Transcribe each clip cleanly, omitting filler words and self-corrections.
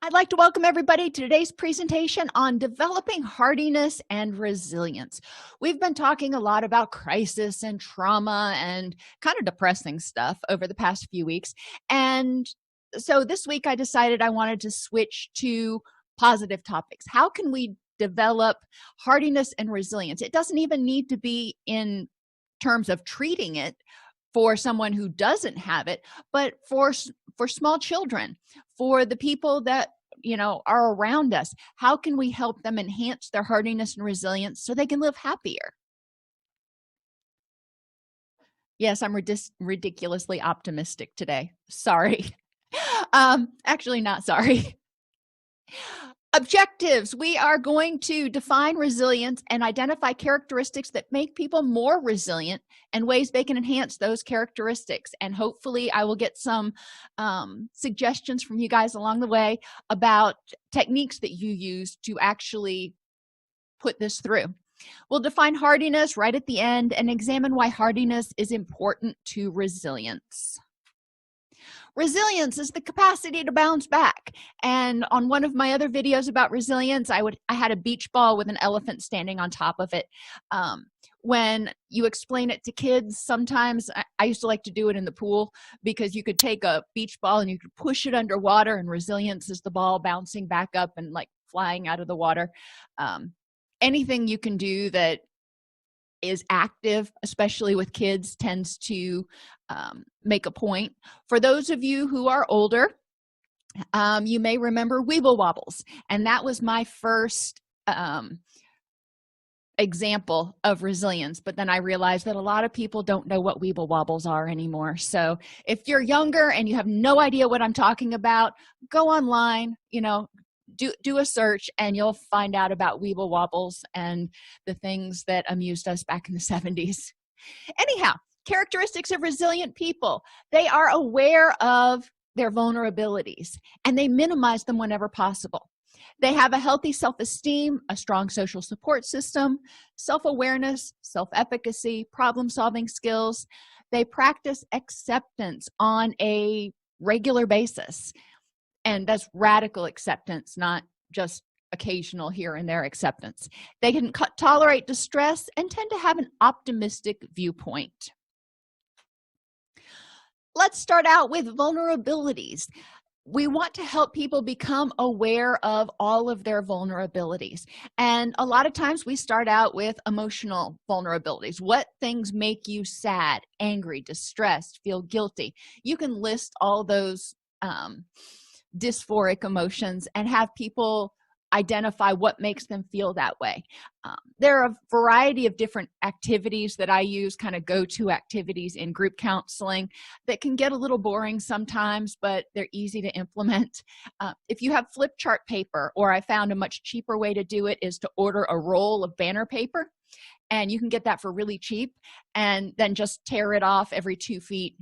I'd like to welcome everybody to today's presentation on developing hardiness and resilience. We've been talking a lot about crisis and trauma and kind of depressing stuff over the past few weeks. And so this week I decided I wanted to switch to positive topics. How can we develop hardiness and resilience? It doesn't even need to be in terms of treating it for someone who doesn't have it, but for small children, for the people that are around us. How can we help them enhance their hardiness and resilience so they can live happier? Yes, I'm ridiculously optimistic today. Sorry. Actually not sorry. Objectives. We are going to define resilience and identify characteristics that make people more resilient and ways they can enhance those characteristics. And hopefully I will get some suggestions from you guys along the way about techniques that you use to actually put this through. We'll define hardiness right at the end and examine why hardiness is important to resilience. Resilience is the capacity to bounce back. And on one of my other videos about resilience, I had a beach ball with an elephant standing on top of it. When you explain it to kids, sometimes I used to like to do it in the pool, because you could take a beach ball and you could push it underwater, and resilience is the ball bouncing back up and like flying out of the water. Anything you can do that is active, especially with kids, tends to make a point. For those of you who are older, you may remember Weeble Wobbles, and that was my first example of resilience. But then I realized that a lot of people don't know what Weeble Wobbles are anymore. So if you're younger and you have no idea what I'm talking about, go online, do a search, and you'll find out about Weeble Wobbles and the things that amused us back in the 70s. Anyhow, characteristics of resilient people. They are aware of their vulnerabilities, and they minimize them whenever possible. They have a healthy self-esteem, a strong social support system, self-awareness, self-efficacy, problem-solving skills. They practice acceptance on a regular basis. And that's radical acceptance, not just occasional here and there acceptance. They can tolerate distress and tend to have an optimistic viewpoint. Let's start out with vulnerabilities. We want to help people become aware of all of their vulnerabilities. And a lot of times we start out with emotional vulnerabilities. What things make you sad, angry, distressed, feel guilty? You can list all those dysphoric emotions and have people identify what makes them feel that way. There are a variety of different activities that I use, kind of go-to activities in group counseling, that can get a little boring sometimes, but they're easy to implement. If you have flip chart paper, or I found a much cheaper way to do it is to order a roll of banner paper, and you can get that for really cheap, and then just tear it off every 2 feet.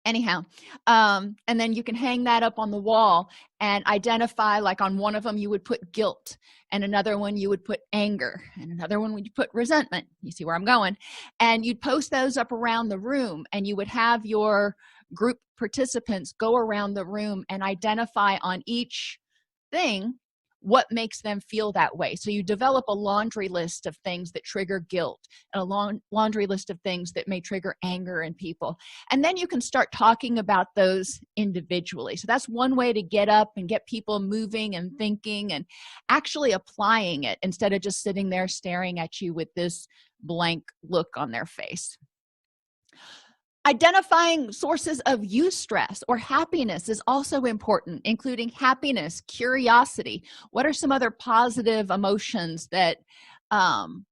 Anyhow, and then you can hang that up on the wall and identify, like on one of them you would put guilt, and another one you would put anger, and another one would put resentment. You see where I'm going? And you'd post those up around the room, and you would have your group participants go around the room and identify on each thing what makes them feel that way. So you develop a laundry list of things that trigger guilt, and a laundry list of things that may trigger anger in people. And then you can start talking about those individually. So that's one way to get up and get people moving and thinking and actually applying it, instead of just sitting there staring at you with this blank look on their face. Identifying sources of eustress or happiness is also important, including happiness, curiosity. What are some other positive emotions that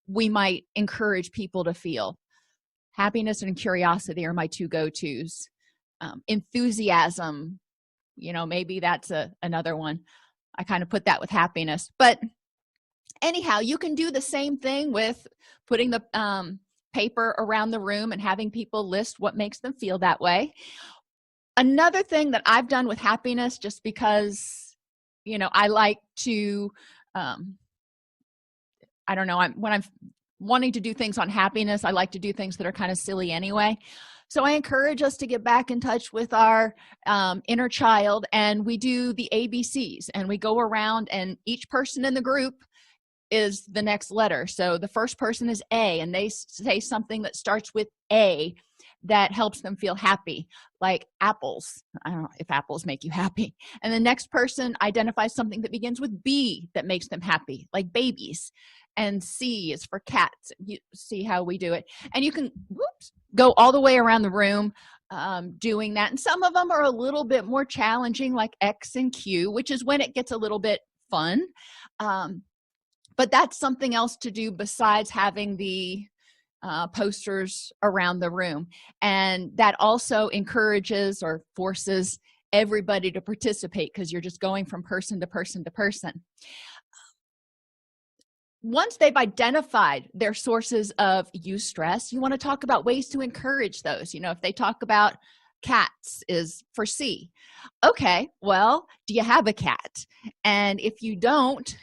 we might encourage people to feel? Happiness and curiosity are my two go-tos. Enthusiasm, maybe that's another one. I kind of put that with happiness. But anyhow, you can do the same thing with putting the paper around the room and having people list what makes them feel that way. Another thing that I've done with happiness, just because I like to when I'm wanting to do things on happiness, I like to do things that are kind of silly anyway. So I encourage us to get back in touch with our inner child, and we do the ABCs, and we go around, and each person in the group is the next letter. So the first person is A, and they say something that starts with A that helps them feel happy, like apples. I don't know if apples make you happy. And the next person identifies something that begins with B that makes them happy, like babies. And C is for cats. You see how we do it. And you can go all the way around the room doing that. And some of them are a little bit more challenging, like X and Q, which is when it gets a little bit fun. But that's something else to do besides having the posters around the room. And that also encourages or forces everybody to participate, because you're just going from person to person to person. Once they've identified their sources of eustress, you want to talk about ways to encourage those. If they talk about cats is for C. Okay, well, do you have a cat? And if you don't,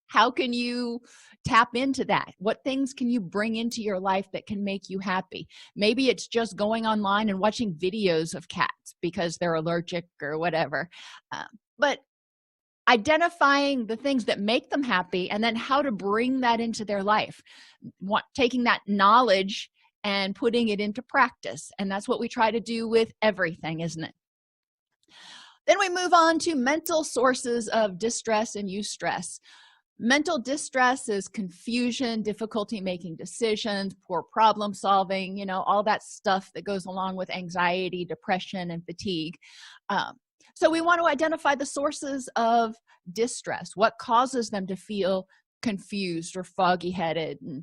how can you tap into that? What things can you bring into your life that can make you happy? Maybe it's just going online and watching videos of cats because they're allergic or whatever. But identifying the things that make them happy, and then how to bring that into their life, taking that knowledge and putting it into practice. And that's what we try to do with everything, isn't it? Then we move on to mental sources of distress and eustress. Mental distress is confusion, difficulty making decisions, poor problem solving, all that stuff that goes along with anxiety, depression, and fatigue. So we want to identify the sources of distress, what causes them to feel confused or foggy-headed and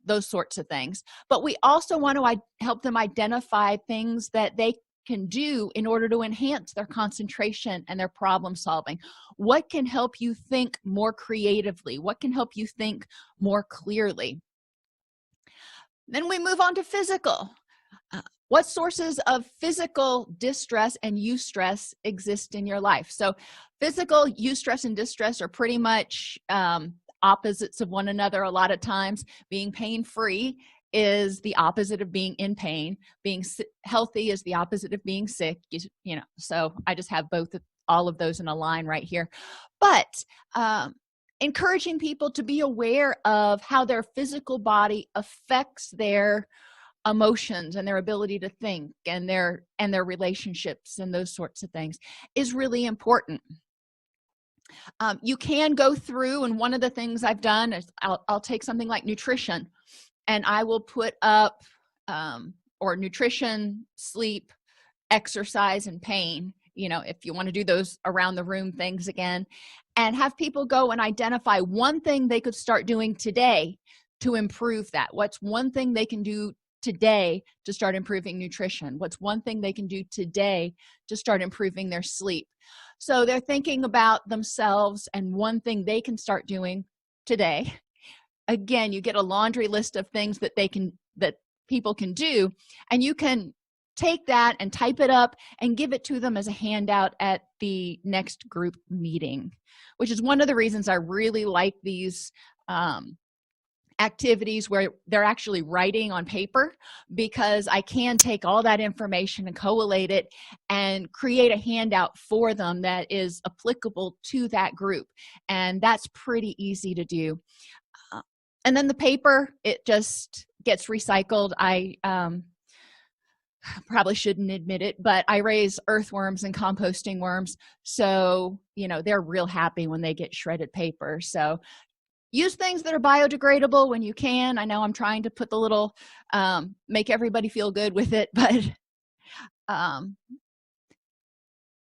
those sorts of things. But we also want to help them identify things that they can do in order to enhance their concentration and their problem solving. What can help you think more creatively? What can help you think more clearly? Then we move on to physical. What sources of physical distress and eustress exist in your life? So physical eustress and distress are pretty much opposites of one another a lot of times. Being pain-free is the opposite of being in pain. Being healthy is the opposite of being sick. So I just have all of those in a line right here. But encouraging people to be aware of how their physical body affects their emotions and their ability to think and their relationships and those sorts of things is really important. You can go through, and one of the things I've done is I'll take something like nutrition, and I will put up or nutrition, sleep, exercise, and pain, if you want to do those around the room things again, and have people go and identify one thing they could start doing today to improve that. What's one thing they can do today to start improving nutrition? What's one thing they can do today to start improving their sleep? So they're thinking about themselves and one thing they can start doing today. Again, you get a laundry list of things that people can do, and you can take that and type it up and give it to them as a handout at the next group meeting, which is one of the reasons I really like these activities where they're actually writing on paper, because I can take all that information and collate it and create a handout for them that is applicable to that group. And that's pretty easy to do. And then the paper, it just gets recycled. I probably shouldn't admit it, but I raise earthworms and composting worms. So, they're real happy when they get shredded paper. So use things that are biodegradable when you can. I know I'm trying to put the little, make everybody feel good with it, but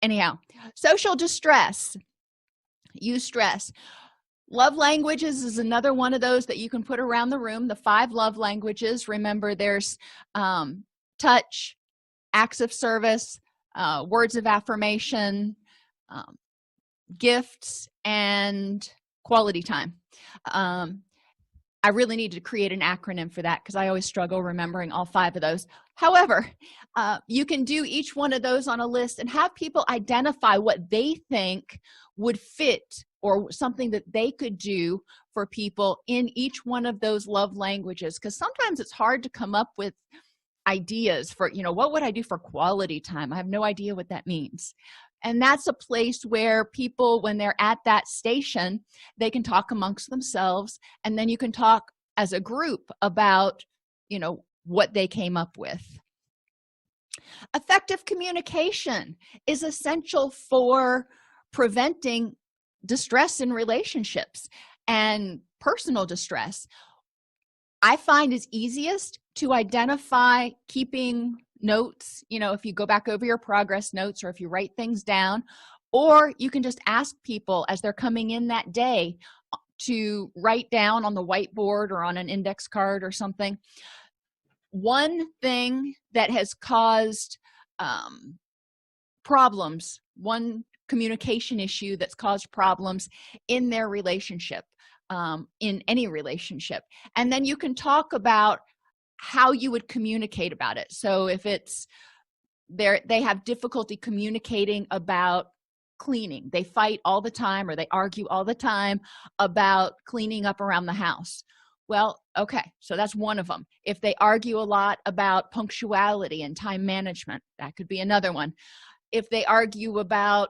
anyhow, social distress, eustress. Love languages is another one of those that you can put around the room. The 5 love languages. Remember, there's touch, acts of service, words of affirmation, gifts, and quality time. I really need to create an acronym for that because I always struggle remembering all 5 of those. However, you can do each one of those on a list and have people identify what they think would fit or something that they could do for people in each one of those love languages, because sometimes it's hard to come up with ideas for, what would I do for quality time? I have no idea what that means. And that's a place where people, when they're at that station, they can talk amongst themselves, and then you can talk as a group about, what they came up with. Effective communication is essential for preventing distress in relationships and personal distress. I find is easiest to identify keeping notes, if you go back over your progress notes, or if you write things down, or you can just ask people as they're coming in that day to write down on the whiteboard or on an index card or something. One thing that has caused problems, one communication issue that's caused problems in their relationship, in any relationship. And then you can talk about how you would communicate about it. So if it's they have difficulty communicating about cleaning, they fight all the time, or they argue all the time about cleaning up around the house. Well, okay, so that's one of them. If they argue a lot about punctuality and time management, that could be another one. If they argue about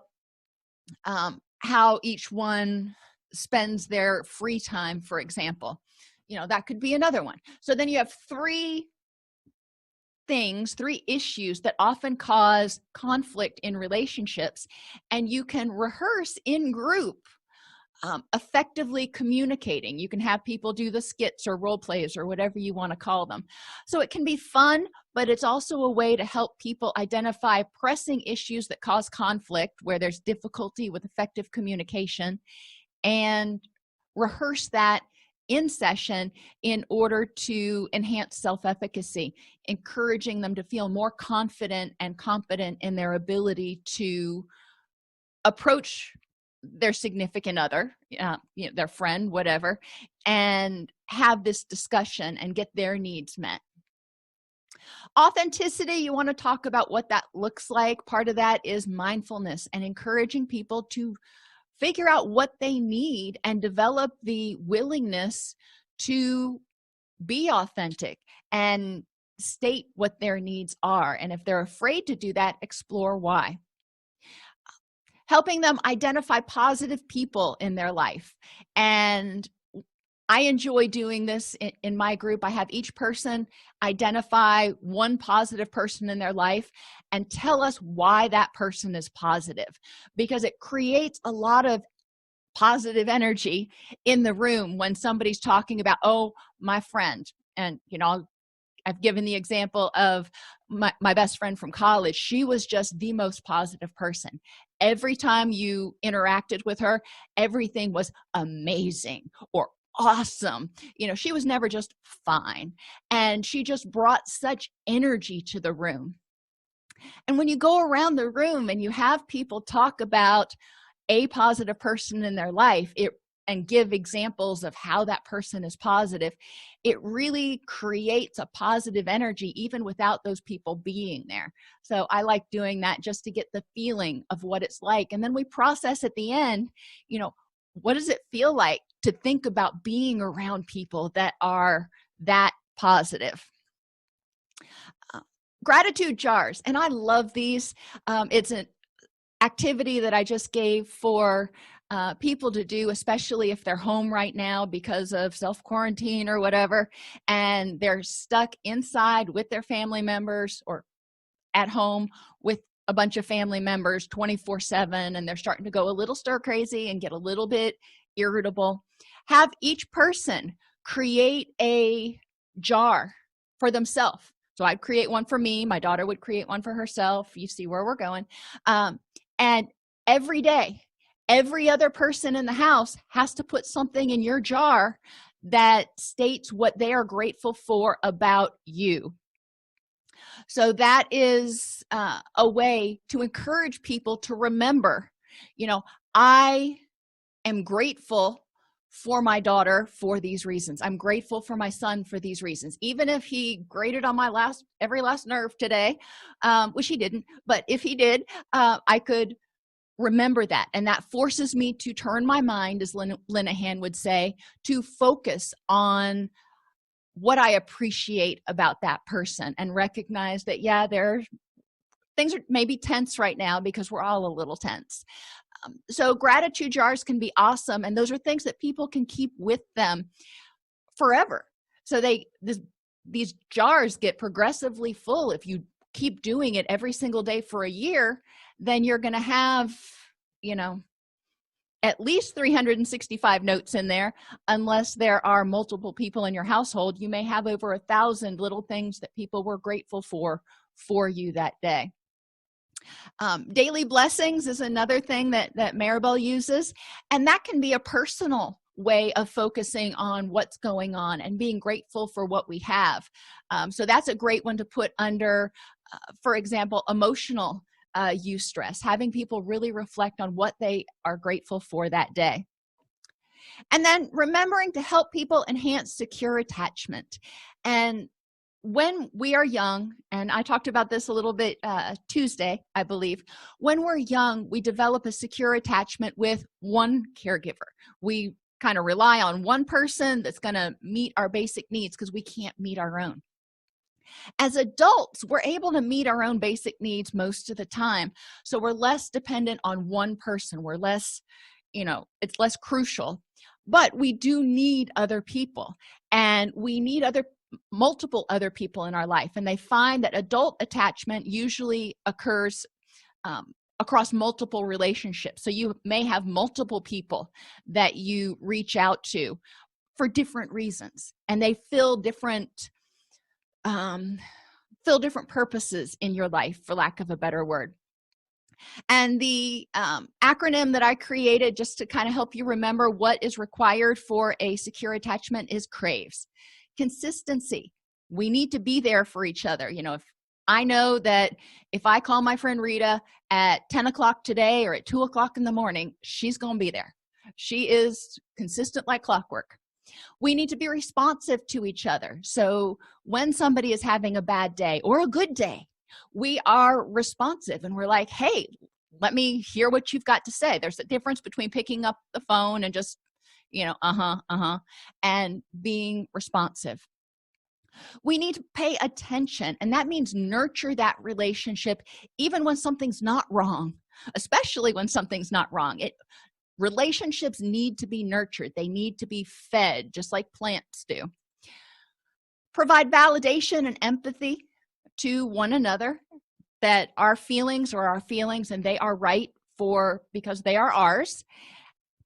how each one spends their free time, for example, that could be another one. So then you have three issues that often cause conflict in relationships, and you can rehearse in group effectively communicating. You can have people do the skits or role plays or whatever you want to call them. So it can be fun, but it's also a way to help people identify pressing issues that cause conflict, where there's difficulty with effective communication, and rehearse that in session in order to enhance self-efficacy, encouraging them to feel more confident and competent in their ability to approach their significant other, their friend, whatever, and have this discussion and get their needs met. Authenticity, you want to talk about what that looks like. Part of that is mindfulness and encouraging people to figure out what they need and develop the willingness to be authentic and state what their needs are. And if they're afraid to do that, explore why. Helping them identify positive people in their life. And I enjoy doing this in my group. I have each person identify one positive person in their life and tell us why that person is positive, because it creates a lot of positive energy in the room when somebody's talking about, oh, my friend. And, I've given the example of my best friend from college. She was just the most positive person. Every time you interacted with her, everything was amazing or awesome. She was never just fine. And she just brought such energy to the room. And when you go around the room and you have people talk about a positive person in their life, and give examples of how that person is positive, it really creates a positive energy even without those people being there. So I like doing that just to get the feeling of what it's like. And then we process at the end, what does it feel like to think about being around people that are that positive? Gratitude jars, and I love these. It's an activity that I just gave for people to do, especially if they're home right now because of self-quarantine or whatever, and they're stuck inside with their family members or at home with a bunch of family members 24/7, and they're starting to go a little stir crazy and get a little bit irritable. Have each person create a jar for themselves. So I'd create one for me. My daughter would create one for herself. You see where we're going. And every day, every other person in the house has to put something in your jar that states what they are grateful for about you. So that is a way to encourage people to remember, I am grateful for my daughter for these reasons. I'm grateful for my son for these reasons. Even if he grated on my every last nerve today, which he didn't, but if he did, I could remember that. And that forces me to turn my mind, as Linehan would say, to focus on what I appreciate about that person, and recognize that, yeah, things are maybe tense right now because we're all a little tense. So gratitude jars can be awesome, and those are things that people can keep with them forever. So these jars get progressively full. If you keep doing it every single day for a year, then you're going to have, at least 365 notes in there. Unless there are multiple people in your household, you may have over 1,000 little things that people were grateful for you that day. Daily blessings is another thing that Maribel uses, and that can be a personal way of focusing on what's going on and being grateful for what we have. So that's a great one to put under, for example, emotional eustress, having people really reflect on what they are grateful for that day. And then remembering to help people enhance secure attachment. And when we are young, and I talked about this a little bit Tuesday, I believe, when we're young, we develop a secure attachment with one caregiver. We kind of rely on one person that's going to meet our basic needs because we can't meet our own. As adults, we're able to meet our own basic needs most of the time, so we're less dependent on one person. We're less, it's less crucial, but we do need other people, and we need multiple other people in our life. And they find that adult attachment usually occurs across multiple relationships. So you may have multiple people that you reach out to for different reasons, and they fill different purposes in your life, for lack of a better word. And the acronym that I created just to kind of help you remember what is required for a secure attachment is CRAVES. Consistency. We need to be there for each other. If I know that if I call my friend Rita at 10 o'clock today or at 2 o'clock in the morning, she's going to be there. She is consistent like clockwork. We need to be responsive to each other. So when somebody is having a bad day or a good day, we are responsive and we're like, hey, let me hear what you've got to say. There's a difference between picking up the phone and just, and being responsive. We need to pay attention, and that means nurture that relationship even when something's not wrong, especially when something's not wrong. Relationships need to be nurtured. They need to be fed, just like plants do. Provide validation and empathy to one another, that our feelings are our feelings and they are right because they are ours.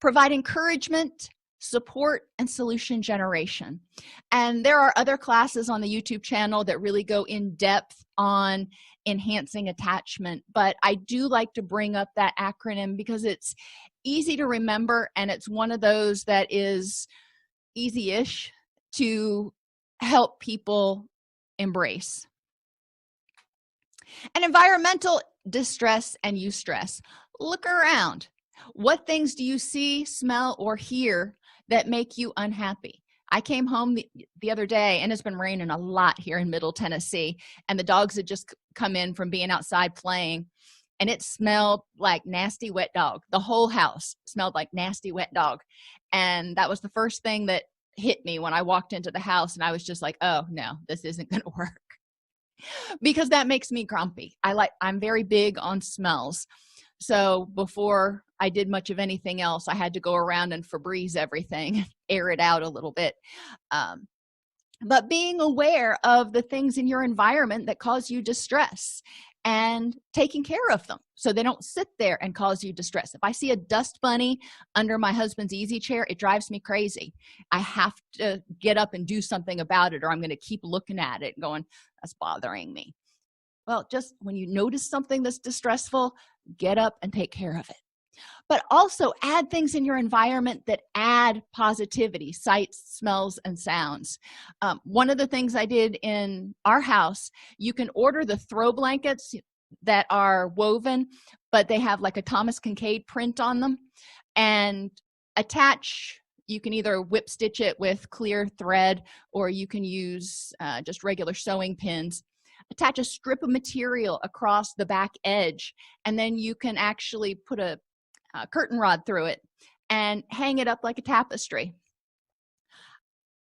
Provide encouragement, support, and solution generation. And there are other classes on the YouTube channel that really go in depth on enhancing attachment, but I do like to bring up that acronym because it's easy to remember, and it's one of those that is easy-ish to help people embrace. And environmental distress and eustress. Look around. What things do you see, smell, or hear that make you unhappy? I came home the other day, and it's been raining a lot here in Middle Tennessee, and the dogs had just come in from being outside playing, and it smelled like nasty wet dog. The whole house smelled like nasty wet dog. And that was the first thing that hit me when I walked into the house, and I was just like, oh no, this isn't going to work. Because that makes me grumpy. I'm very big on smells. So before I did much of anything else, I had to go around and Febreze everything, air it out a little bit. But being aware of the things in your environment that cause you distress and taking care of them so they don't sit there and cause you distress. If I see a dust bunny under my husband's easy chair, it drives me crazy. I have to get up and do something about it, or I'm going to keep looking at it going, that's bothering me. Well, just when you notice something that's distressful, get up and take care of it. But also add things in your environment that add positivity, sights, smells, and sounds. One of the things I did in our house, you can order the throw blankets that are woven, but they have like a Thomas Kincaid print on them, and attach. You can either whip stitch it with clear thread, or you can use just regular sewing pins. Attach a strip of material across the back edge, and then you can actually put a curtain rod through it and hang it up like a tapestry.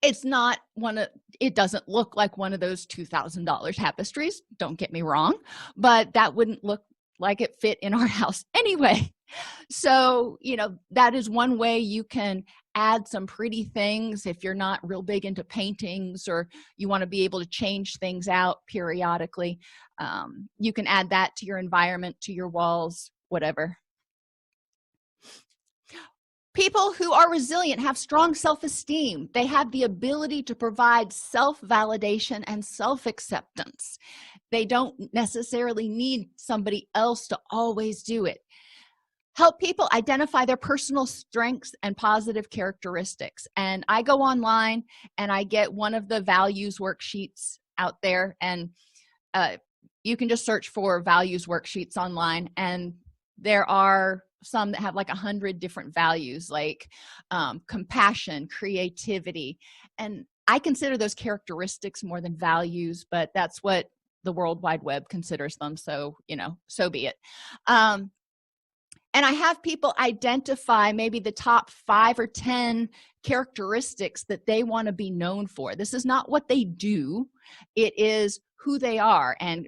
It's not it doesn't look like one of those $2,000 tapestries, don't get me wrong, but that wouldn't look like it fit in our house anyway. So, that is one way you can add some pretty things if you're not real big into paintings, or you want to be able to change things out periodically. You can add that to your environment, to your walls, whatever. People who are resilient have strong self-esteem. They have the ability to provide self-validation and self-acceptance. They don't necessarily need somebody else to always do it. Help people identify their personal strengths and positive characteristics. And I go online and I get one of the values worksheets out there, and you can just search for values worksheets online, and there are some that have like 100 different values, like compassion, creativity, and I consider those characteristics more than values, but that's what the World Wide Web considers them, so so be it. And I have people identify maybe the top 5 or 10 characteristics that they want to be known for. This is not what they do, it is who they are, and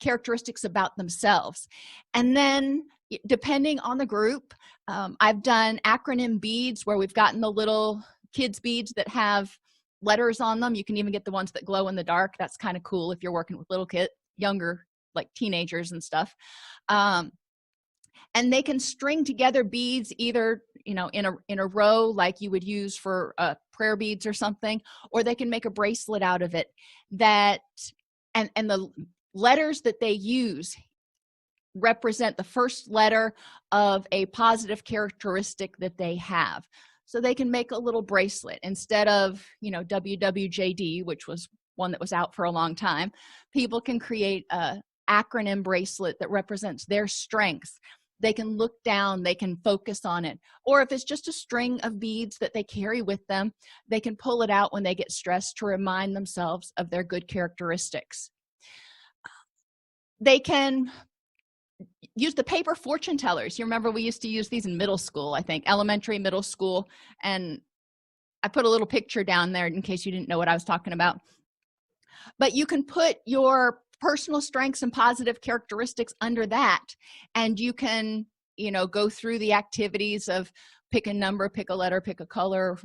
characteristics about themselves. And then depending on the group, I've done acronym beads where we've gotten the little kids beads that have letters on them. You can even get the ones that glow in the dark. That's kind of cool if you're working with little kids, younger, like teenagers and stuff. And they can string together beads either in a row like you would use for prayer beads or something, or they can make a bracelet out of it that and the letters that they use represent the first letter of a positive characteristic that they have. So they can make a little bracelet instead of WWJD, which was one that was out for a long time. People can create a acronym bracelet that represents their strengths. They can look down, they can focus on it. Or if it's just a string of beads that they carry with them, they can pull it out when they get stressed to remind themselves of their good characteristics. They can use the paper fortune tellers. You remember we used to use these in middle school, I think, elementary, middle school, and I put a little picture down there in case you didn't know what I was talking about. But you can put your personal strengths and positive characteristics under that, and you can go through the activities of pick a number, pick a letter, pick a color,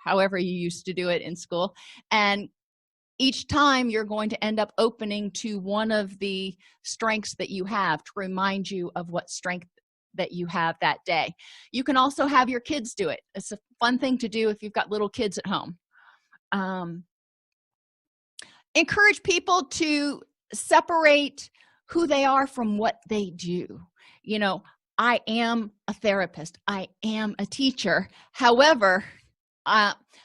however you used to do it in school, and each time you're going to end up opening to one of the strengths that you have to remind you of what strength that you have that day. You can also have your kids do it. It's a fun thing to do if you've got little kids at home. Encourage people to separate who they are from what they do. I am a therapist, I am a teacher. However,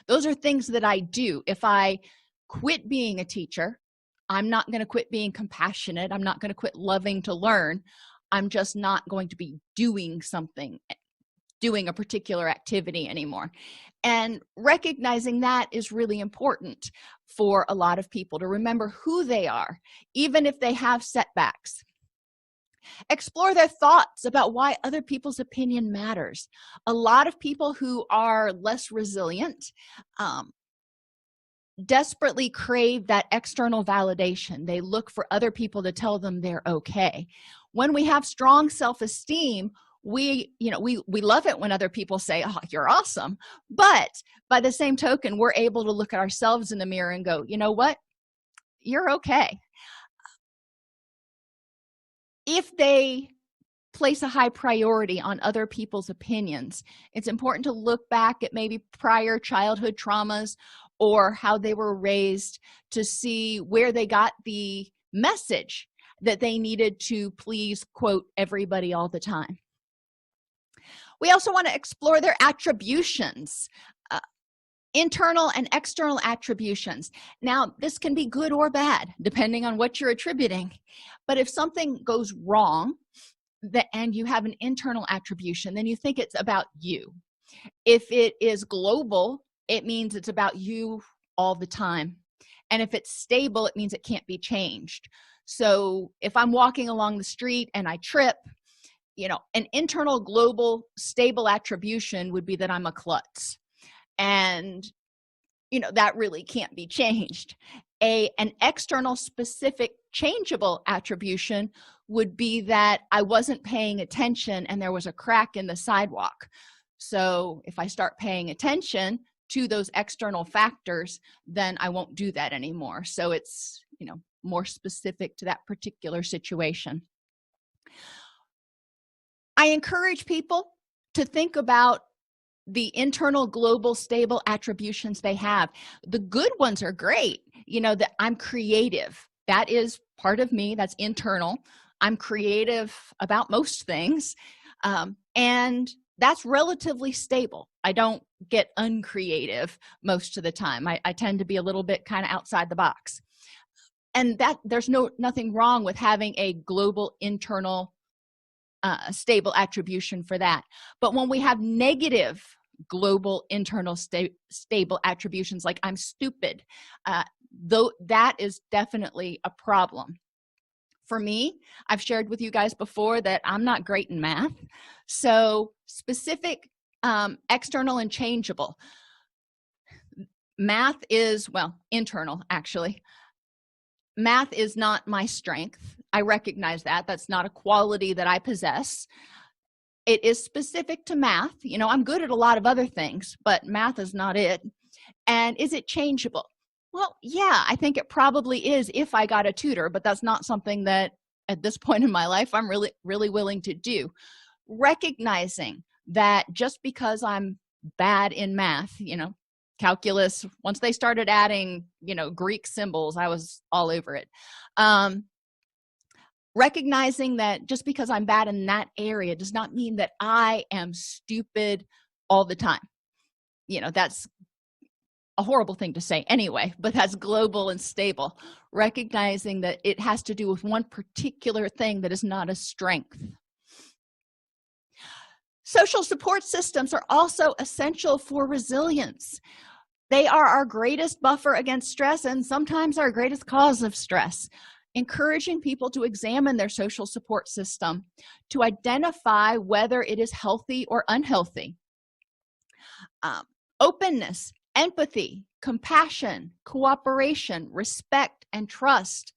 those are things that I do. If I quit being a teacher, I'm not going to quit being compassionate. I'm not going to quit loving to learn. I'm just not going to be doing a particular activity anymore. And recognizing that is really important for a lot of people to remember who they are, even if they have setbacks. Explore their thoughts about why other people's opinion matters. A lot of people who are less resilient desperately crave that external validation. They look for other people to tell them they're okay. When we have strong self-esteem, we love it when other people say, oh, you're awesome. But by the same token, we're able to look at ourselves in the mirror and go, you know what? You're okay. If they place a high priority on other people's opinions, it's important to look back at maybe prior childhood traumas or how they were raised to see where they got the message that they needed to please, quote, everybody all the time. We also want to explore their attributions, internal and external attributions. Now, this can be good or bad, depending on what you're attributing. But if something goes wrong and you have an internal attribution, then you think it's about you. If it is global, it means it's about you all the time. And if it's stable, it means it can't be changed. So if I'm walking along the street and I trip, an internal global stable attribution would be that I'm a klutz. And that really can't be changed. An external specific changeable attribution would be that I wasn't paying attention and there was a crack in the sidewalk. So if I start paying attention to those external factors, then I won't do that anymore. So it's, more specific to that particular situation. I encourage people to think about the internal global stable attributions they have. The good ones are great. That I'm creative. That is part of me. That's internal. I'm creative about most things. And that's relatively stable. I don't get uncreative most of the time. I tend to be a little bit kind of outside the box. And that there's nothing wrong with having a global internal stable attribution for that. But when we have negative global internal stable attributions, like I'm stupid, though, that is definitely a problem. For me, I've shared with you guys before that I'm not great in math. So specific, external, and changeable. Math is, internal, actually. Math is not my strength. I recognize that. That's not a quality that I possess. It is specific to math. I'm good at a lot of other things, but math is not it. And is it changeable? Well, yeah, I think it probably is if I got a tutor, but that's not something that at this point in my life I'm really, really willing to do. Recognizing that just because I'm bad in math, calculus, once they started adding, Greek symbols, I was all over it. Recognizing that just because I'm bad in that area does not mean that I am stupid all the time. That's a horrible thing to say anyway, but that's global and stable. Recognizing that it has to do with one particular thing that is not a strength. Social support systems are also essential for resilience. They are our greatest buffer against stress and sometimes our greatest cause of stress. Encouraging people to examine their social support system to identify whether it is healthy or unhealthy. Openness, empathy, compassion, cooperation, respect, and trust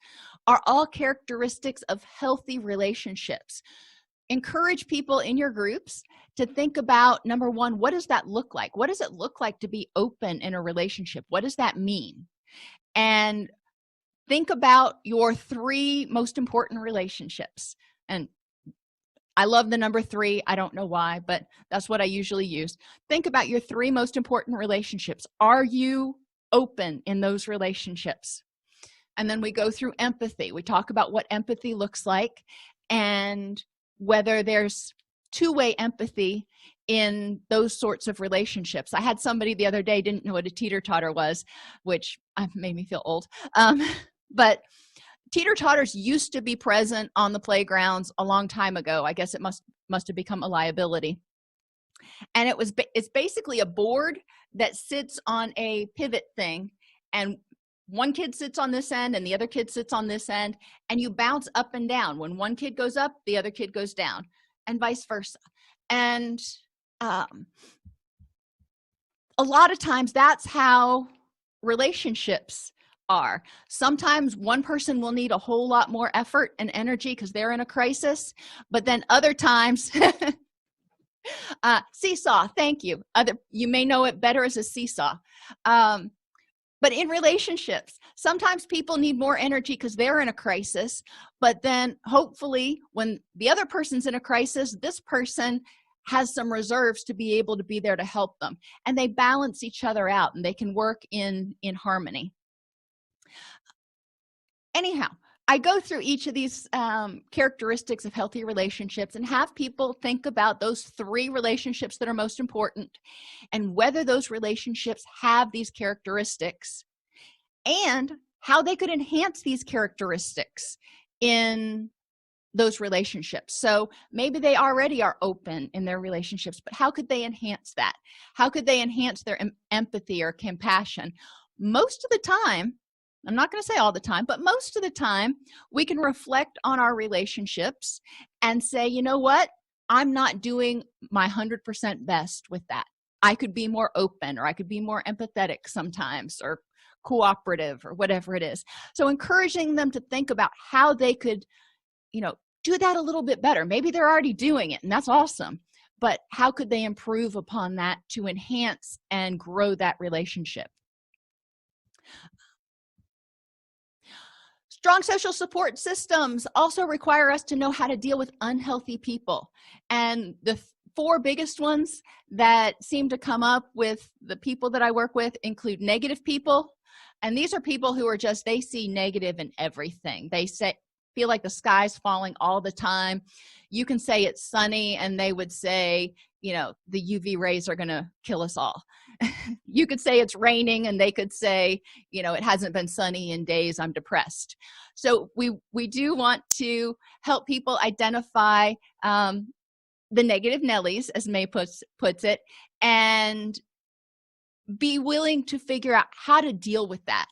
are all characteristics of healthy relationships. Encourage people in your groups to think about, number one, what does that look like? What does it look like to be open in a relationship? What does that mean? And think about your 3 most important relationships. And I love the number 3. I don't know why, but that's what I usually use. Think about your 3 most important relationships. Are you open in those relationships? And then we go through empathy. We talk about what empathy looks like and whether there's two-way empathy in those sorts of relationships. I had somebody the other day didn't know what a teeter-totter was, which made me feel old. But teeter-totters used to be present on the playgrounds a long time ago. I guess it must have become a liability. And it's basically a board that sits on a pivot thing, and one kid sits on this end and the other kid sits on this end, and you bounce up and down. When one kid goes up, the other kid goes down, and vice versa. And a lot of times that's how relationships are. Sometimes one person will need a whole lot more effort and energy because they're in a crisis, but then other times seesaw, thank you. You may know it better as a seesaw. But in relationships, sometimes people need more energy because they're in a crisis, but then hopefully when the other person's in a crisis, this person has some reserves to be able to be there to help them, and they balance each other out and they can work in harmony. Anyhow, I go through each of these characteristics of healthy relationships and have people think about those 3 relationships that are most important and whether those relationships have these characteristics and how they could enhance these characteristics in those relationships. So maybe they already are open in their relationships, but how could they enhance that? How could they enhance their empathy or compassion? Most of the time, I'm not going to say all the time, but most of the time, we can reflect on our relationships and say, you know what? I'm not doing my 100% best with that. I could be more open, or I could be more empathetic sometimes, or cooperative, or whatever it is. So encouraging them to think about how they could, do that a little bit better. Maybe they're already doing it, and that's awesome, but how could they improve upon that to enhance and grow that relationship? Strong social support systems also require us to know how to deal with unhealthy people. And the four biggest ones that seem to come up with the people that I work with include negative people. And these are people who are just, they see negative in everything. They feel like the sky's falling all the time. You can say it's sunny and they would say, the UV rays are going to kill us all. You could say it's raining and they could say, it hasn't been sunny in days, I'm depressed. So we do want to help people identify the negative Nellies, as May puts it, and be willing to figure out how to deal with that.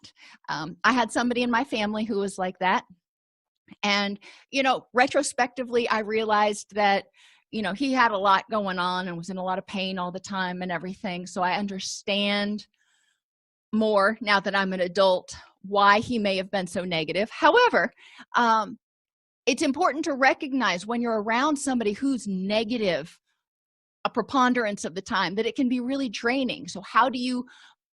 I had somebody in my family who was like that. And, retrospectively, I realized that, he had a lot going on and was in a lot of pain all the time and everything. So I understand more now that I'm an adult why he may have been so negative. However, it's important to recognize when you're around somebody who's negative a preponderance of the time that it can be really draining. So how do you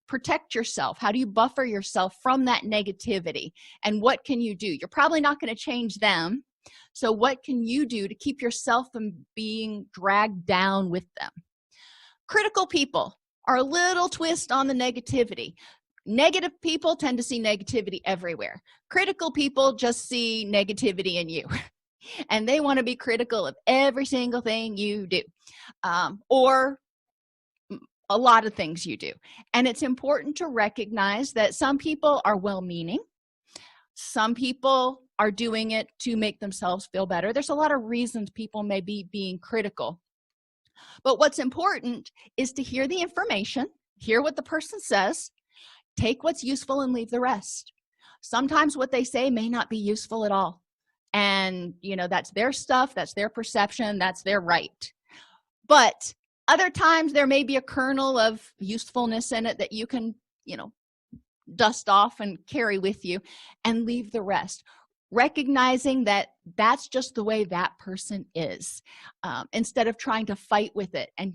protect yourself? How do you buffer yourself from that negativity? And what can you do? You're probably not going to change them. So what can you do to keep yourself from being dragged down with them? Critical people are a little twist on the negativity. Negative people tend to see negativity everywhere. Critical people just see negativity in you. And they want to be critical of every single thing you do, or a lot of things you do. And it's important to recognize that some people are well-meaning. Some people are doing it to make themselves feel better. There's a lot of reasons people may be being critical. But what's important is to hear the information, hear what the person says, take what's useful and leave the rest. Sometimes what they say may not be useful at all. And, that's their stuff, that's their perception, that's their right. But other times there may be a kernel of usefulness in it that you can, dust off and carry with you and leave the rest. Recognizing that that's just the way that person is, instead of trying to fight with it and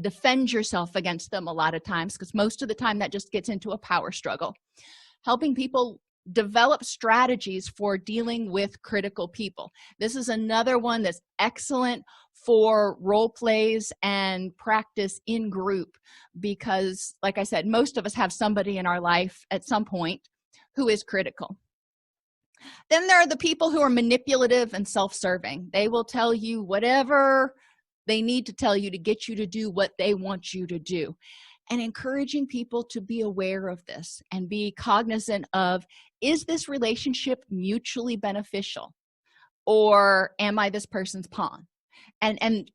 defend yourself against them a lot of times, because most of the time that just gets into a power struggle. Helping people develop strategies for dealing with critical people. This is another one that's excellent for role plays and practice in group, because like I said, most of us have somebody in our life at some point who is critical. Then there are the people who are manipulative and self-serving. They will tell you whatever they need to tell you to get you to do what they want you to do. And encouraging people to be aware of this and be cognizant of, is this relationship mutually beneficial? Or am I this person's pawn? And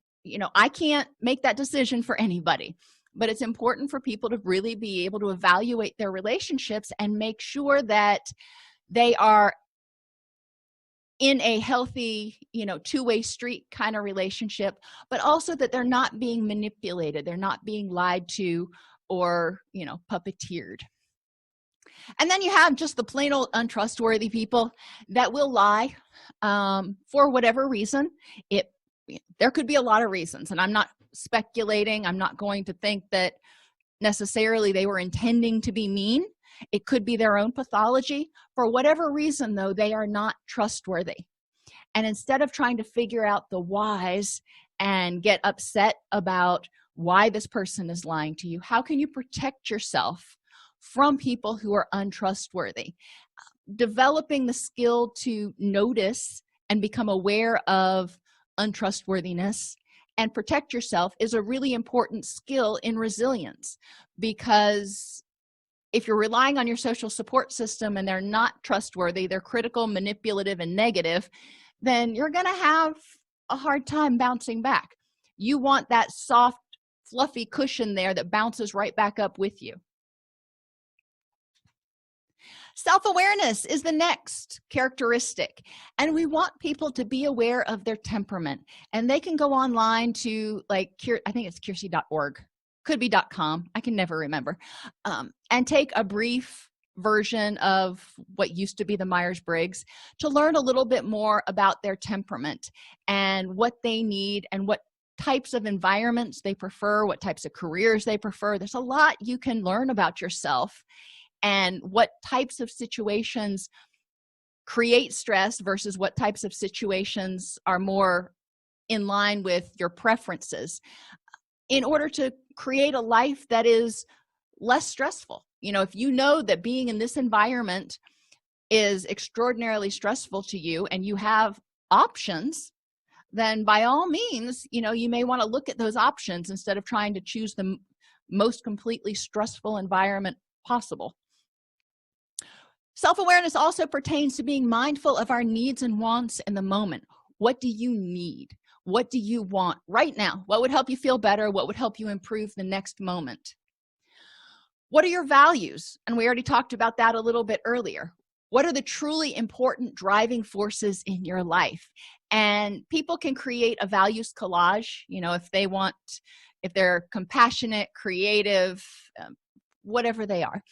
I can't make that decision for anybody, but it's important for people to really be able to evaluate their relationships and make sure that they are in a healthy, two-way street kind of relationship, but also that they're not being manipulated, they're not being lied to or, puppeteered. And then you have just the plain old untrustworthy people that will lie for whatever reason. There could be a lot of reasons, and I'm not speculating. I'm not going to think that necessarily they were intending to be mean. It could be their own pathology. For whatever reason, though, they are not trustworthy. And instead of trying to figure out the whys and get upset about why this person is lying to you, how can you protect yourself from people who are untrustworthy? Developing the skill to notice and become aware of untrustworthiness and protect yourself is a really important skill in resilience, because if you're relying on your social support system and they're not trustworthy, they're critical, manipulative, and negative, then you're going to have a hard time bouncing back. You want that soft, fluffy cushion there that bounces right back up with you. Self-awareness is the next characteristic, and we want people to be aware of their temperament. And they can go online to, I think it's Kiersey.org. could be .com, I can never remember, and take a brief version of what used to be the Myers-Briggs to learn a little bit more about their temperament and what they need and what types of environments they prefer, what types of careers they prefer. There's a lot you can learn about yourself and what types of situations create stress versus what types of situations are more in line with your preferences, in order to create a life that is less stressful. If you know that being in this environment is extraordinarily stressful to you and you have options, then by all means, you may want to look at those options instead of trying to choose the most completely stressful environment possible. Self-awareness also pertains to being mindful of our needs and wants in the moment. What do you need? What do you want right now? What would help you feel better? What would help you improve the next moment? What are your values? And we already talked about that a little bit earlier. What are the truly important driving forces in your life? And people can create a values collage, if they're compassionate, creative, whatever they are,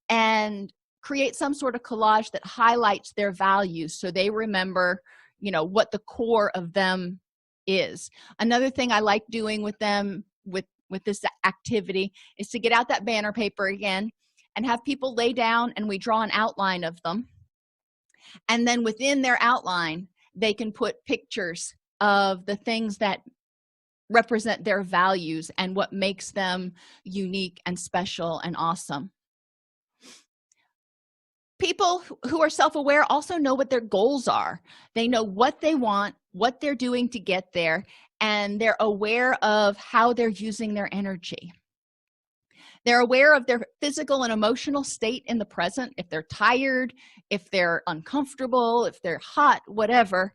and create some sort of collage that highlights their values so they remember, what the core of them is. Another thing I like doing with them with this activity is to get out that banner paper again and have people lay down and we draw an outline of them. And then within their outline, they can put pictures of the things that represent their values and what makes them unique and special and awesome. People who are self-aware also know what their goals are. They know what they want, what they're doing to get there, and they're aware of how they're using their energy. They're aware of their physical and emotional state in the present, if they're tired, if they're uncomfortable, if they're hot, whatever,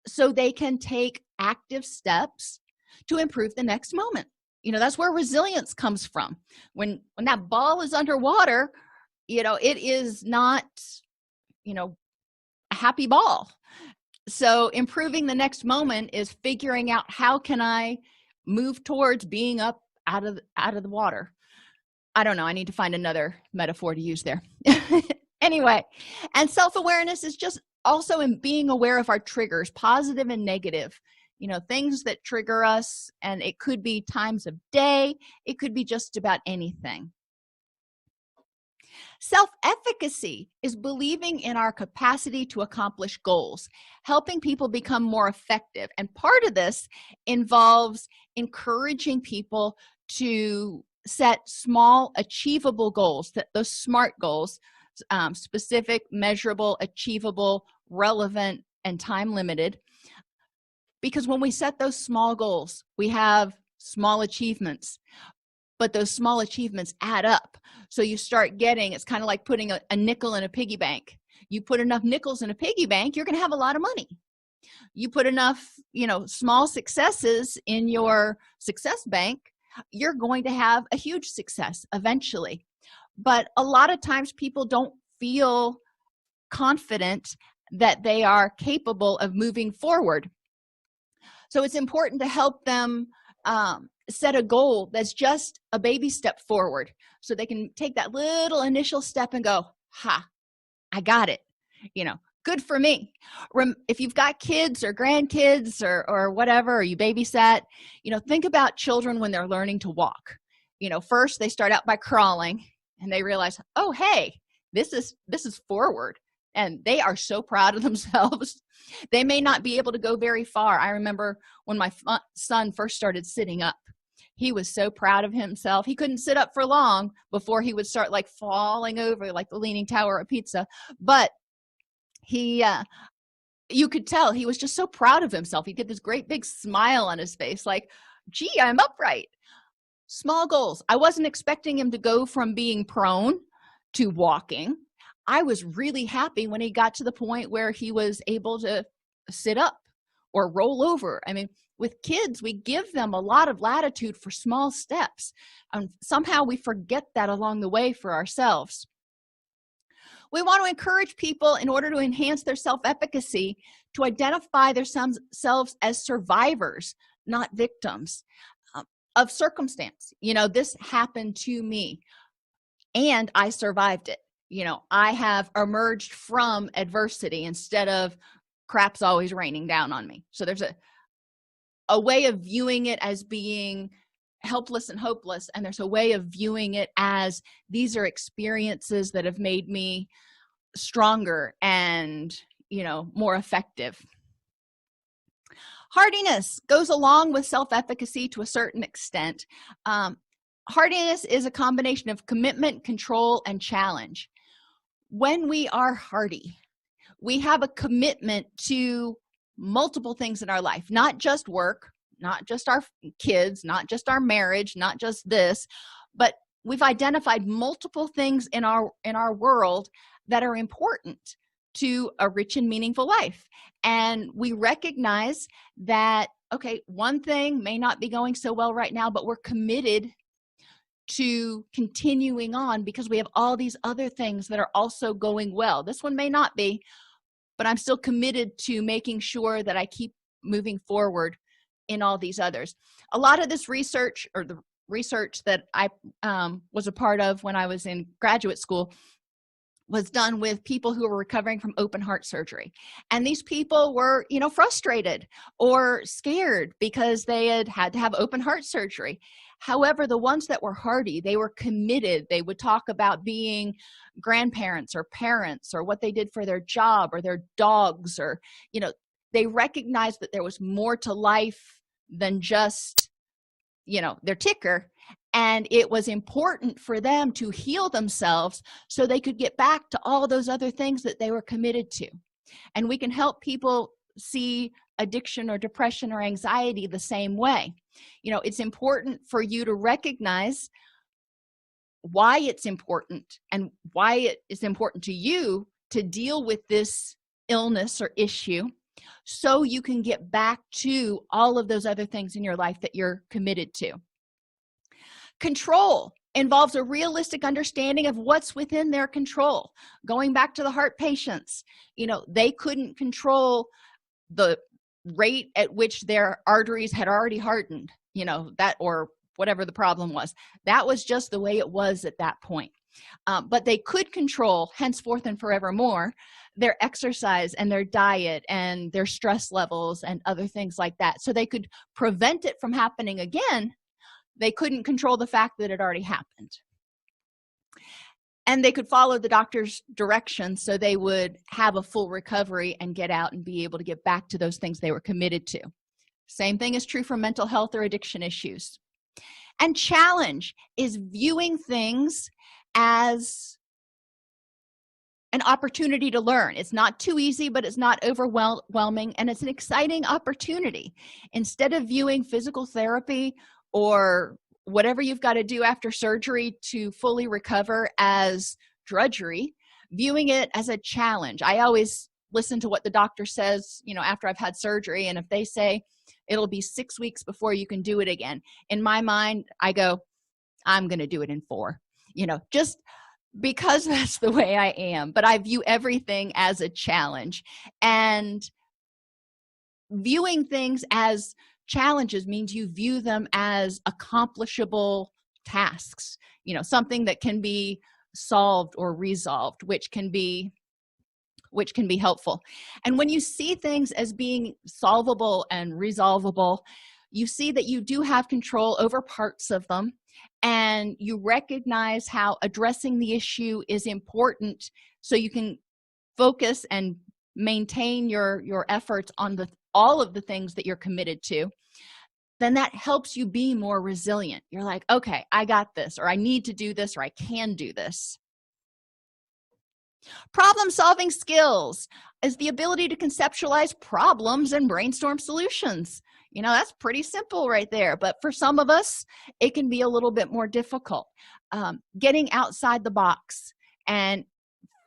so they can take active steps to improve the next moment. That's where resilience comes from. When that ball is underwater, it is not, a happy ball. So improving the next moment is figuring out how can I move towards being up out of the water. I don't know. I need to find another metaphor to use there. Anyway, and self-awareness is just also in being aware of our triggers, positive and negative, things that trigger us. And it could be times of day. It could be just about anything. Self-efficacy is believing in our capacity to accomplish goals, helping people become more effective. And part of this involves encouraging people to set small, achievable goals, those SMART goals, specific, measurable, achievable, relevant, and time limited. Because when we set those small goals, we have small achievements. But those small achievements add up. So you start getting, it's kind of like putting a nickel in a piggy bank. You put enough nickels in a piggy bank, you're going to have a lot of money. You put enough, small successes in your success bank, you're going to have a huge success eventually. But a lot of times people don't feel confident that they are capable of moving forward. So it's important to help them set a goal that's just a baby step forward so they can take that little initial step and go, I got it. Good for me. If you've got kids or grandkids or whatever, or you babysat, think about children when they're learning to walk. First they start out by crawling and they realize, oh, hey, this is forward. And they are so proud of themselves. They may not be able to go very far. I remember when my son first started sitting up, he was so proud of himself. He couldn't sit up for long before he would start like falling over like the Leaning Tower of Pizza. But you could tell he was just so proud of himself. He'd get this great big smile on his face like, gee, I'm upright. Small goals. I wasn't expecting him to go from being prone to walking. I was really happy when he got to the point where he was able to sit up or roll over. I mean, with kids, we give them a lot of latitude for small steps. And somehow we forget that along the way for ourselves. We want to encourage people, in order to enhance their self-efficacy, to identify themselves as survivors, not victims. of circumstance. This happened to me and I survived it. I have emerged from adversity instead of crap's always raining down on me. So there's a way of viewing it as being helpless and hopeless, and there's a way of viewing it as these are experiences that have made me stronger and more effective. Hardiness goes along with self-efficacy to a certain extent. Hardiness is a combination of commitment, control, and challenge. When we are hardy, we have a commitment to multiple things in our life, not just work, not just our kids, not just our marriage, not just this, but we've identified multiple things in our world that are important to a rich and meaningful life. And we recognize that, okay, one thing may not be going so well right now, but we're committed to continuing on because we have all these other things that are also going well. This one may not be, but I'm still committed to making sure that I keep moving forward in all these others. A lot of this research, or the research that I was a part of when I was in graduate school, was done with people who were recovering from open heart surgery. And these people were, frustrated or scared because they had to have open heart surgery. However, the ones that were hardy, they were committed. They would talk about being grandparents or parents or what they did for their job or their dogs, or, they recognized that there was more to life than just, their ticker. And it was important for them to heal themselves so they could get back to all those other things that they were committed to. And we can help people see addiction or depression or anxiety the same way. It's important for you to recognize why it's important and why it is important to you to deal with this illness or issue, so you can get back to all of those other things in your life that you're committed to. Control involves a realistic understanding of what's within their control. Going back to the heart patients, they couldn't control the rate at which their arteries had already hardened, that, or whatever the problem was. That was just the way it was at that point. But they could control, henceforth and forevermore, their exercise and their diet and their stress levels and other things like that. So they could prevent it from happening again. They couldn't control the fact that it already happened. And they could follow the doctor's directions so they would have a full recovery and get out and be able to get back to those things they were committed to. Same thing is true for mental health or addiction issues. And challenge is viewing things as an opportunity to learn. It's not too easy, but it's not overwhelming, and it's an exciting opportunity. Instead of viewing physical therapy or whatever you've got to do after surgery to fully recover as drudgery, viewing it as a challenge. I always listen to what the doctor says, after I've had surgery, and if they say it'll be 6 weeks before you can do it again, in my mind, I go, I'm going to do it in 4, just because that's the way I am. But I view everything as a challenge, and viewing things as challenges means you view them as accomplishable tasks, something that can be solved or resolved, which can be helpful. And when you see things as being solvable and resolvable, you see that you do have control over parts of them, and you recognize how addressing the issue is important so you can focus and maintain your efforts on all of the things that you're committed to. Then that helps you be more resilient. You're like, okay, I got this, or I need to do this, or I can do this. Problem-solving skills is the ability to conceptualize problems and brainstorm solutions. That's pretty simple right there, but for some of us, it can be a little bit more difficult. Getting outside the box and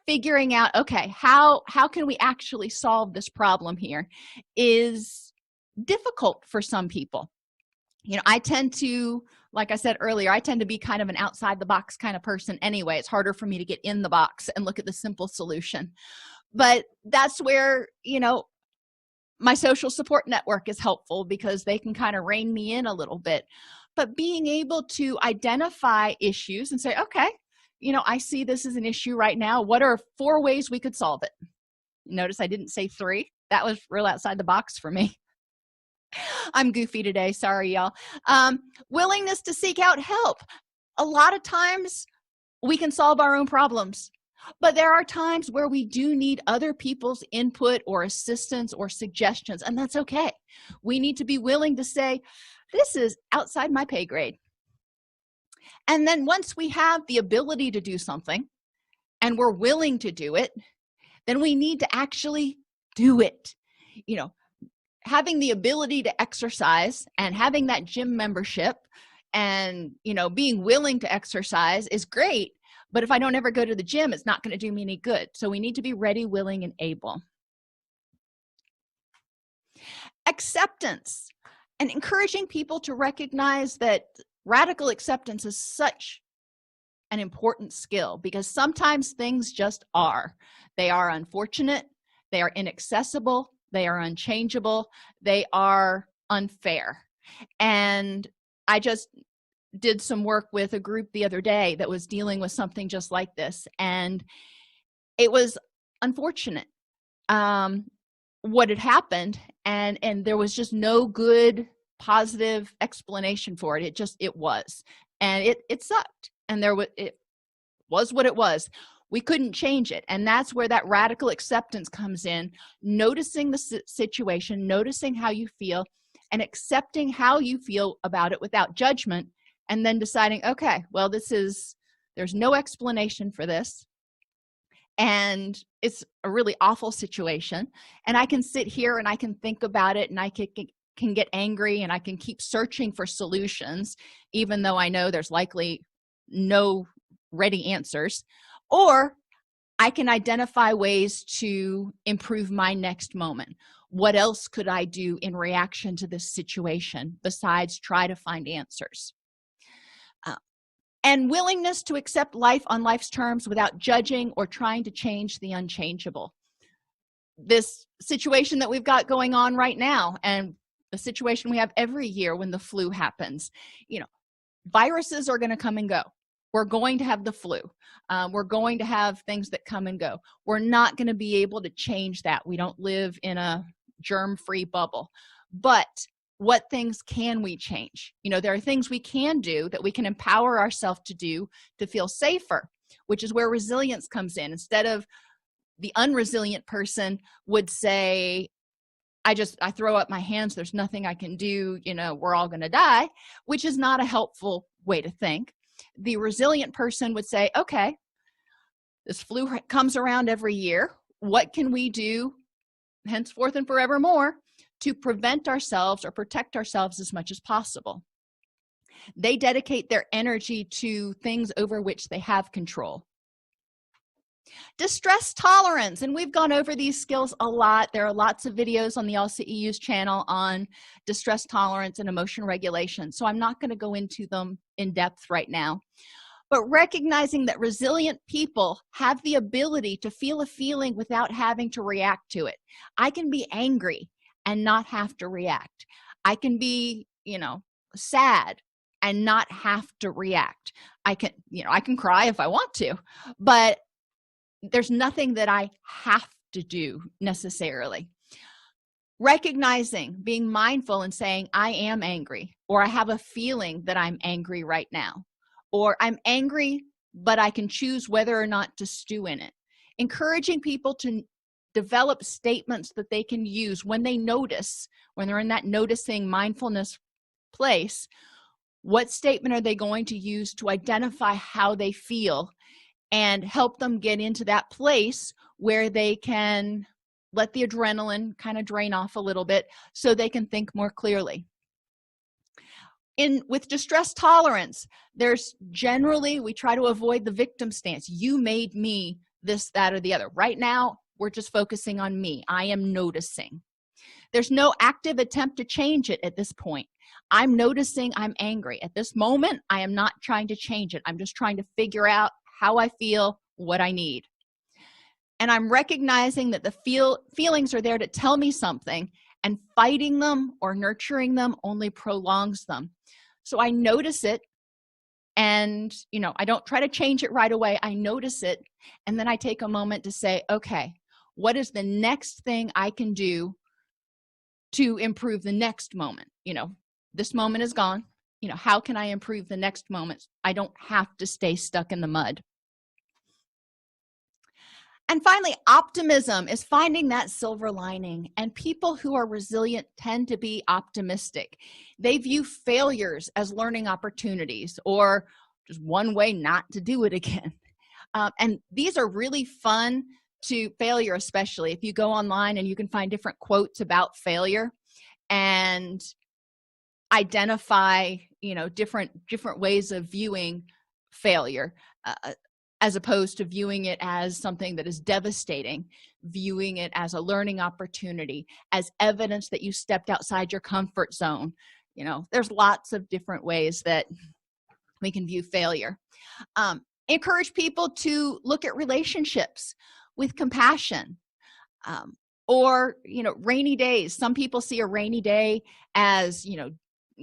figuring out, okay, how can we actually solve this problem here is difficult for some people. I tend to, like I said earlier, I tend to be kind of an outside the box kind of person anyway. It's harder for me to get in the box and look at the simple solution. But that's where, my social support network is helpful, because they can kind of rein me in a little bit. but being able to identify issues and say, okay, I see this as an issue right now. What are 4 ways we could solve it? Notice I didn't say 3. That was real outside the box for me. I'm goofy today. Sorry, y'all. Willingness to seek out help. A lot of times we can solve our own problems, but there are times where we do need other people's input or assistance or suggestions, and that's okay. We need to be willing to say, this is outside my pay grade. And then once we have the ability to do something and we're willing to do it, then we need to actually do it. Having the ability to exercise and having that gym membership and, being willing to exercise is great. But if I don't ever go to the gym, it's not going to do me any good. So we need to be ready, willing, and able. Acceptance and encouraging people to recognize that radical acceptance is such an important skill, because sometimes things just are. They are unfortunate, they are inaccessible, they are unchangeable, they are unfair. And I just did some work with a group the other day that was dealing with something just like this, and it was unfortunate what had happened, and there was just no good positive explanation for it. It was, and it sucked, and it was what it was. We couldn't change it, and that's where that radical acceptance comes in. Noticing the situation, noticing how you feel, and accepting how you feel about it without judgment, and then deciding, okay, well, there's no explanation for this, and it's a really awful situation, and I can sit here and I can think about it, and I can get angry, and I can keep searching for solutions, even though I know there's likely no ready answers. Or I can identify ways to improve my next moment. What else could I do in reaction to this situation besides try to find answers? And willingness to accept life on life's terms without judging or trying to change the unchangeable. This situation that we've got going on right now, and the situation we have every year when the flu happens, viruses are going to come and go. We're going to have the flu. We're going to have things that come and go. We're not going to be able to change that. We don't live in a germ-free bubble. But what things can we change? There are things we can do that we can empower ourselves to do to feel safer, which is where resilience comes in. Instead of the unresilient person would say, I throw up my hands, there's nothing I can do, we're all going to die, which is not a helpful way to think. The resilient person would say, okay, this flu comes around every year. What can we do henceforth and forevermore to prevent ourselves or protect ourselves as much as possible? They dedicate their energy to things over which they have control. Distress tolerance, and we've gone over these skills a lot. There are lots of videos on the LCEU's channel on distress tolerance and emotion regulation, so I'm not going to go into them in depth right now. But recognizing that resilient people have the ability to feel a feeling without having to react to it. I can be angry and not have to react. I can be, sad and not have to react. I can cry if I want to, but there's nothing that I have to do necessarily. Recognizing, being mindful and saying, I am angry, or I have a feeling that I'm angry right now, or I'm angry, but I can choose whether or not to stew in it. Encouraging people to develop statements that they can use when they notice, when they're in that noticing mindfulness place. What statement are they going to use to identify how they feel and help them get into that place where they can let the adrenaline kind of drain off a little bit so they can think more clearly. With distress tolerance, we try to avoid the victim stance. You made me this, that, or the other. Right now, we're just focusing on me. I am noticing. There's no active attempt to change it at this point. I'm noticing I'm angry. At this moment, I am not trying to change it. I'm just trying to figure out how I feel, what I need. And I'm recognizing that the feelings are there to tell me something, and fighting them or nurturing them only prolongs them. So I notice it, and I don't try to change it right away. I notice it, and then I take a moment to say, okay, what is the next thing I can do to improve the next moment? This moment is gone. How can I improve the next moment? I don't have to stay stuck in the mud. And finally, optimism is finding that silver lining. And people who are resilient tend to be optimistic. They view failures as learning opportunities, or just one way not to do it again. And these are really fun to failure, especially if you go online and you can find different quotes about failure and identify different ways of viewing failure, as opposed to viewing it as something that is devastating, viewing it as a learning opportunity, as evidence that you stepped outside your comfort zone. There's lots of different ways that we can view failure. Encourage people to look at relationships with compassion. Or rainy days. Some people see a rainy day as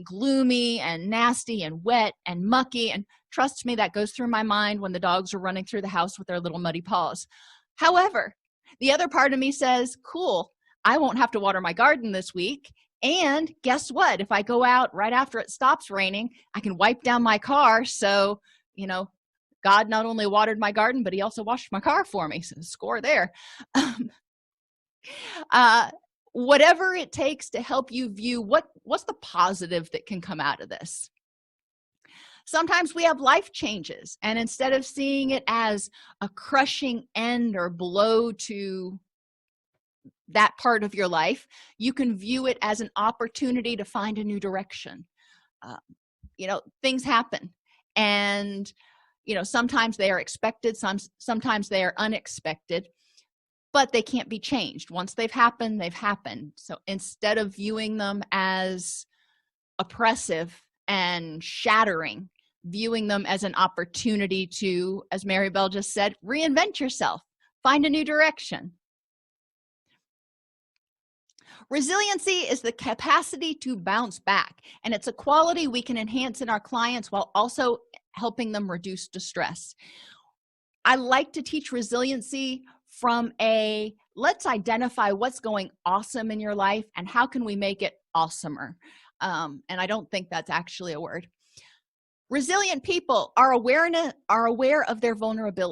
gloomy and nasty and wet and mucky, and trust me, that goes through my mind when the dogs are running through the house with their little muddy paws. However, the other part of me says, cool, I won't have to water my garden this week, and guess what, if I go out right after it stops raining, I can wipe down my car. So God not only watered my garden, but he also washed my car for me, so score there. Whatever it takes to help you view what's the positive that can come out of this. Sometimes we have life changes, and instead of seeing it as a crushing end or blow to that part of your life, you can view it as an opportunity to find a new direction. Things happen, and sometimes they are expected, sometimes they are unexpected, but they can't be changed. Once they've happened, they've happened. So instead of viewing them as oppressive and shattering, viewing them as an opportunity to, as Mary Bell just said, reinvent yourself, find a new direction. Resiliency is the capacity to bounce back, and it's a quality we can enhance in our clients while also helping them reduce distress. I like to teach resiliency from let's identify what's going awesome in your life and how can we make it awesomer. And I don't think that's actually a word. Resilient people are aware of their vulnerability.